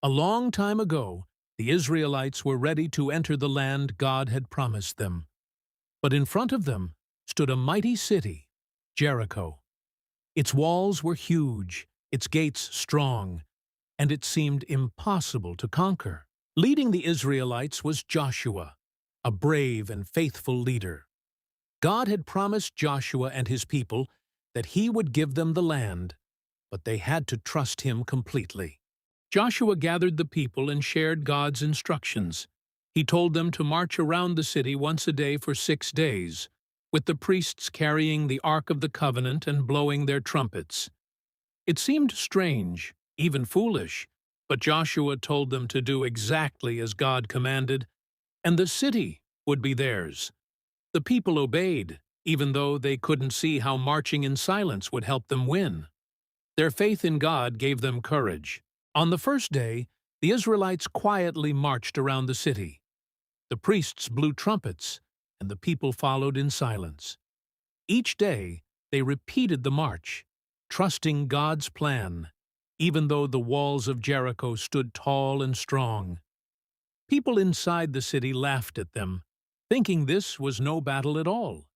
A long time ago, the Israelites were ready to enter the land God had promised them. But in front of them stood a mighty city, Jericho. Its walls were huge, its gates strong, and it seemed impossible to conquer. Leading the Israelites was Joshua, a brave and faithful leader. God had promised Joshua and his people that he would give them the land, but they had to trust him completely. Joshua gathered the people and shared God's instructions. He told them to march around the city once a day for 6 days, with the priests carrying the Ark of the Covenant and blowing their trumpets. It seemed strange, even foolish, but Joshua told them to do exactly as God commanded, and the city would be theirs. The people obeyed, even though they couldn't see how marching in silence would help them win. Their faith in God gave them courage. On the first day, the Israelites quietly marched around the city. The priests blew trumpets, and the people followed in silence. Each day, they repeated the march, trusting God's plan, even though the walls of Jericho stood tall and strong. People inside the city laughed at them, thinking this was no battle at all.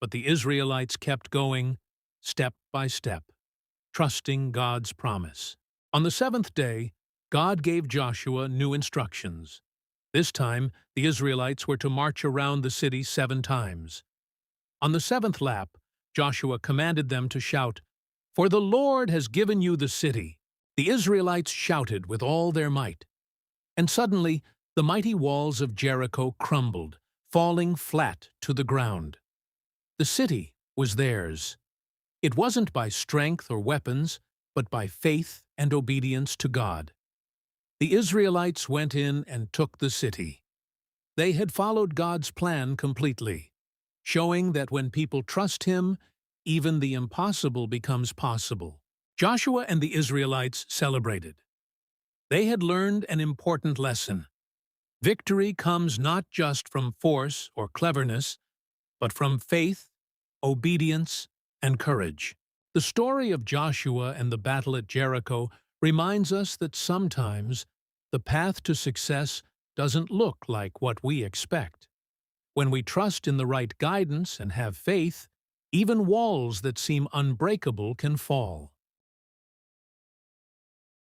But the Israelites kept going, step by step, trusting God's promise. On the 7th day, God gave Joshua new instructions. This time, the Israelites were to march around the city 7 times. On the 7th lap, Joshua commanded them to shout, "For the Lord has given you the city." The Israelites shouted with all their might. And suddenly, the mighty walls of Jericho crumbled, falling flat to the ground. The city was theirs. It wasn't by strength or weapons, but by faith and obedience to God. The Israelites went in and took the city. They had followed God's plan completely, showing that when people trust Him, even the impossible becomes possible. Joshua and the Israelites celebrated. They had learned an important lesson. Victory comes not just from force or cleverness, but from faith, obedience, and courage. The story of Joshua and the battle at Jericho reminds us that sometimes the path to success doesn't look like what we expect. When we trust in the right guidance and have faith, even walls that seem unbreakable can fall.